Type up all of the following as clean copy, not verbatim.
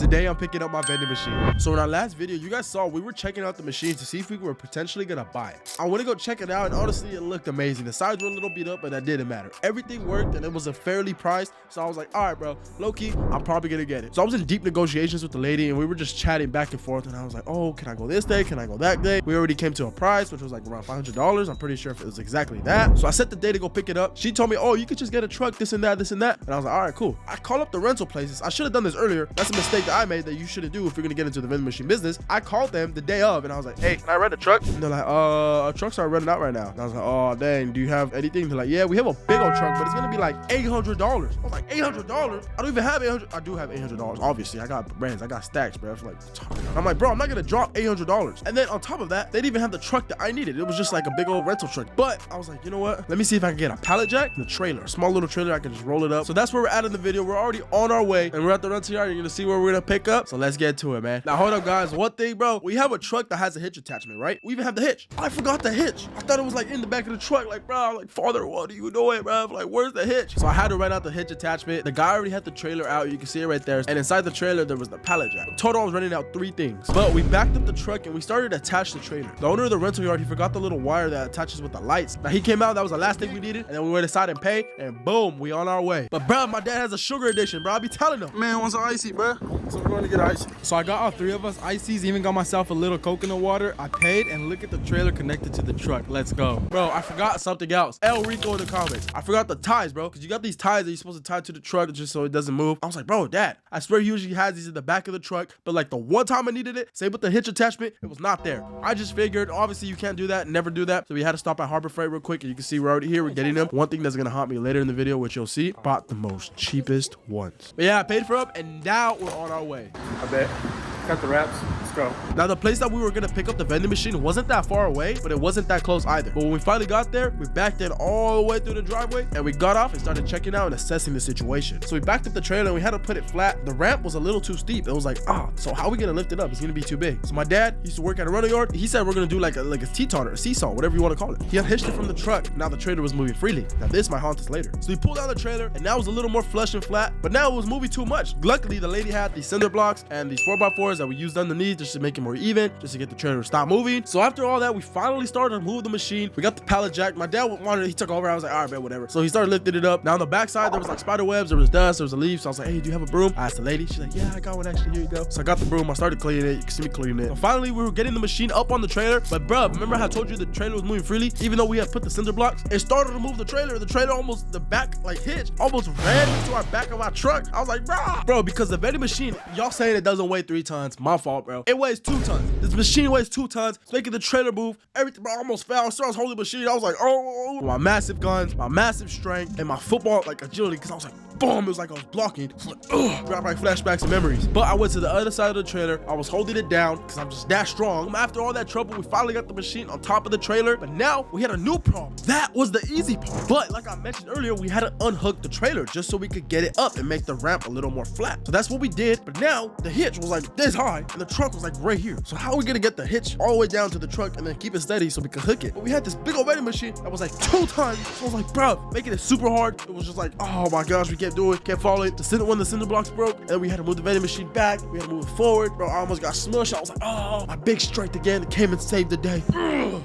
today I'm picking up my vending machine. So in our last video, you guys saw we were checking out the machine to see if we were potentially gonna buy it. I want to go check it out, and honestly, it looked amazing. The sides were a little beat up, but that didn't matter. Everything worked, and it was a fairly priced. So I was like, all right, bro, low-key, I'm probably gonna get it. So I was in deep negotiations with the lady, and we were just chatting back and forth, and I was like, oh, can I go this day? Can I go that day? We already came to a price, which was like around $500. I'm pretty sure if it was exactly that. So I set the day to go pick it up. She told me, oh, you could just get a truck, this and that, this and that. And I was like, all right, cool. I call up the rental places. I should have done this earlier. That's a mistake that I made that you shouldn't do if you're gonna get into the vending machine business. I called them the day of, and I was like, hey, can I rent a truck? And they're like, our trucks are renting out right now. And I was like, oh, dang, do you have anything? They're like, yeah, we have a big old truck, but it's gonna be like $800. I was like, $800? I don't even have $800. I do have $800. Obviously, I got brands. I got stacks, bro. I'm like, bro, I'm not gonna drop $800. And then on top of that, they didn't even have the truck that I needed. It was just like a big old rental truck. But I was like, you know what? Let me see if I can get a pallet jack and a trailer, a small little trailer. I can just roll it up. So that's where we're at in the video. We're already on our way, and we're at the rental yard. You're gonna see where we're gonna pick up. So let's get to it, man. Now hold up, guys. One thing, bro, we have a truck that has a hitch attachment, right? We even have the hitch. I forgot the hitch. I thought it was like in the back of the truck. Like, bro, like, father, what are you doing, bro? Like, where's the hitch? So I had to rent out the hitch attachment. The guy already had the trailer out. You can see it right there. And inside the trailer, there was the pallet jack. Total, I was renting out 3 things. But we backed up the truck and we started to attach the trailer. The owner of the rental yard, he forgot the little wire that attaches with the lights. Now he came out. That was the last thing we needed. And then we went inside and paid. And boom, we on our way. But bro, my dad has a sugar addiction, bro. I be telling him, man, wants some icy, bro. So we're going to get icy. So I got all 3 of us ices. Even got myself a little coconut water. I paid, and look at the trailer connected to the truck. Let's go. Bro, I forgot something else. El Rico in the comments. I forgot the ties, bro. Because you got these ties that you're supposed to tie to the truck just so it doesn't move. I was like, bro, dad, I swear he usually has these in the back of the truck. But like the one time I needed it, same with the hitch attachment, it was not there. I just figured, obviously you can't do that, never do that. So we had to stop at Harbor Freight real quick. And you can see we're already here. We're getting them. One thing that's going to haunt me later in the video, which you'll see, bought the most cheapest ones. But yeah, I paid for them, and now we're on our way. I bet. Got the wraps. Let's go. Now, the place that we were gonna pick up the vending machine wasn't that far away, but it wasn't that close either. But when we finally got there, we backed in all the way through the driveway, and we got off and started checking out and assessing the situation. So we backed up the trailer and we had to put it flat. The ramp was a little too steep. It was like, so how are we gonna lift it up? It's gonna be too big. So my dad used to work at a rental yard. He said we're gonna do like a Teton or a seesaw, whatever you want to call it. He had hitched it from the truck. Now the trailer was moving freely. Now this might haunt us later. So we pulled down the trailer, and now it was a little more flush and flat, but now it was moving too much. Luckily, the lady had these cinder blocks and these 4x4s that we used underneath just to make it more even, just to get the trailer to stop moving. So after all that, we finally started to move the machine. We got the pallet jack. My dad wanted it. He took over. I was like, all right, man, whatever. So he started lifting it up. Now on the back side, there was like spider webs, there was dust, there was a leaf. So I was like, hey, do you have a broom? I asked the lady. She's like, yeah, I got one actually. Here you go. So I got the broom. I started cleaning it. You can see me cleaning it. So finally, we were getting the machine up on the trailer. But bro, remember how I told you the trailer was moving freely? Even though we had put the cinder blocks, it started to move the trailer. The trailer almost, the back like hitch, almost ran into our back of our truck. I was like, bro, because the vending machine, y'all saying it doesn't weigh 3 tons. My fault, bro. It weighs 2 tons. This machine weighs 2 tons. It's making the trailer move. Everything, bro, I almost fell. So I was holding the machine. I was like, oh. My massive guns, my massive strength, and my football like agility, because I was like, boom, it was like I was blocking. It's like, brought back flashbacks and memories. But I went to the other side of the trailer. I was holding it down because I'm just that strong. After all that trouble, we finally got the machine on top of the trailer. But now we had a new problem. That was the easy part. But like I mentioned earlier, we had to unhook the trailer just so we could get it up and make the ramp a little more flat. So that's what we did. But now the hitch was like this high and the trunk was like right here. So how are we gonna get the hitch all the way down to the truck and then keep it steady so we could hook it? But we had this big old vending machine that was like 2 tons. So I was like, bro, making it super hard. It was just like, oh my gosh, we kept doing it, kept following. When the cinder blocks broke, and then we had to move the vending machine back. We had to move it forward. Bro, I almost got smushed. I was like, oh, my big strength again came and saved the day.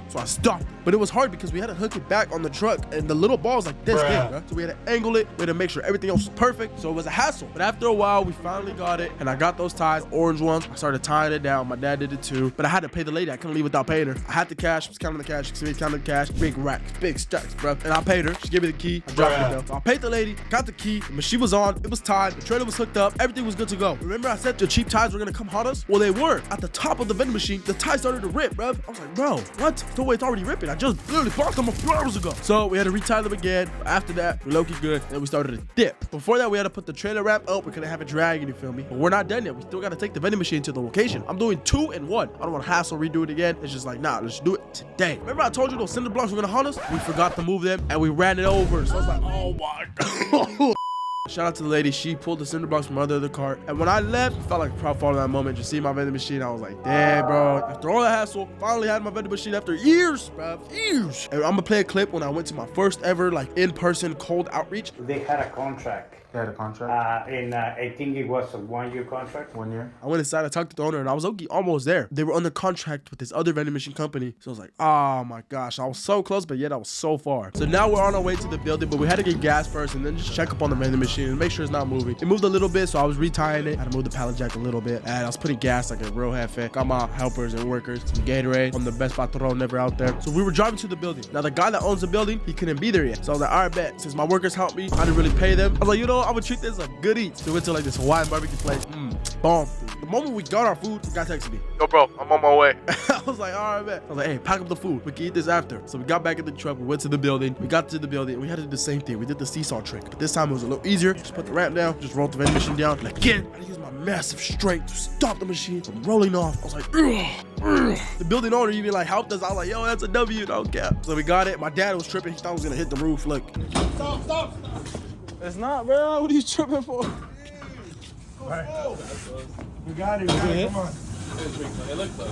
So I stopped. But it was hard because we had to hook it back on the truck, and the little ball was like this big, bro. So we had to angle it. We had to make sure everything else was perfect. So it was a hassle. But after a while, we finally got it, and I got those ties, orange ones. I started tying it down. My dad did it too. But I had to pay the lady. I couldn't leave without paying her. I had the cash. I was counting the cash. You can see me counting the cash. Big racks, big stacks, bro. And I paid her. She gave me the key. I dropped it though. So I paid the lady, got the key. The machine was on. It was tied. The trailer was hooked up. Everything was good to go. Remember I said the cheap ties were gonna come haunt us? Well, they were. At the top of the vending machine, the ties started to rip, bro. I was like, bro, what? No way, it's already ripping. I just literally bought them a few hours ago. So we had to retie them again. After that, we low-key good. Then we started to dip. Before that, we had to put the trailer wrap up. We couldn't have it dragging, you feel me? But we're not done yet. We still gotta take the vending machine to the location. I'm doing 2 in 1. I don't want to hassle, redo it again. It's just like, nah, let's do it today. Remember I told you those cinder blocks were gonna haunt us? We forgot to move them and we ran it over. So I was like, oh my God. Shout out to the lady. She pulled the cinder blocks from under the cart. And when I left, I felt like a proud father in that moment. Just seeing my vending machine, I was like, damn, bro. After all that hassle, finally had my vending machine after years, bro. Years. And I'm gonna play a clip when I went to my first ever, like, in-person cold outreach. They had a contract They had a contract. And I think it was a 1-year contract. 1 year. I went inside, I talked to the owner, and I was almost there. They were under contract with this other vending machine company. So I was like, oh my gosh, I was so close, but yet I was so far. So now we're on our way to the building, but we had to get gas first and then just check up on the vending machine and make sure it's not moving. It moved a little bit, so I was retying it. I had to move the pallet jack a little bit, and I was putting gas like a real hefe. Got my helpers and workers some Gatorade. I'm the best patron ever out there. So we were driving to the building. Now the guy that owns the building, he couldn't be there yet. So I was like, all right, bet. Since my workers helped me, I didn't really pay them. I was like, you know what? I would treat this like good eats. So we went to like this Hawaiian barbecue place. Bomb. The moment we got our food, the guy texted me, yo bro, I'm on my way. I was like, all right, bet. I was like, hey, pack up the food. We can eat this after. So we got back in the truck. We went to the building. We got to the building. And we had to do the same thing. We did the seesaw trick. But this time it was a little easier. Just put the ramp down. Just rolled the vending machine down. And again, I had to use my massive strength to stop the machine from rolling off. I was like, ugh, ugh. The building owner even like helped us. I was like, yo, that's a W. Don't care. So we got it. My dad was tripping. He thought I was gonna hit the roof. Look. Stop. It's not, bro. What are you tripping for? Right. We got it. Come on. It looked close.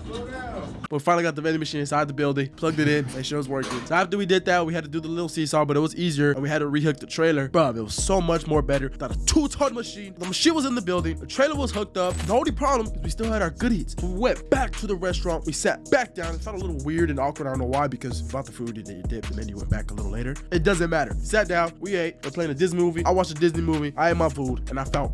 Slow down. But we finally got the vending machine inside the building, plugged it in, make sure it was working. So after we did that, we had to do the little seesaw, but it was easier, and we had to rehook the trailer. Bro, it was so much more better. Got a 2-ton machine. The machine was in the building. The trailer was hooked up. The only problem is we still had our goodies. So we went back to the restaurant. We sat back down. It felt a little weird and awkward. I don't know why, because you bought the food and then you dipped, and then you went back a little later. It doesn't matter. Sat down. We ate. We're playing a Disney movie. I watched a Disney movie. I ate my food, and I felt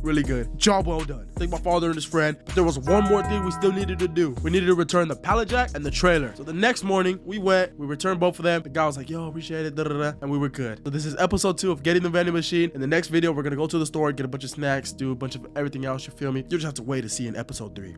really good. Job well done. Thank my father and his friend. But there was one more thing we still needed to do. We needed to return the pallet jack and the trailer. So the next morning, we returned both of them. The guy was like, yo, appreciate it, and we were good. So this is episode 2 of getting the vending machine. In the next video, we're gonna go to the store, get a bunch of snacks, do a bunch of everything else, you feel me? You just have to wait to see in episode 3.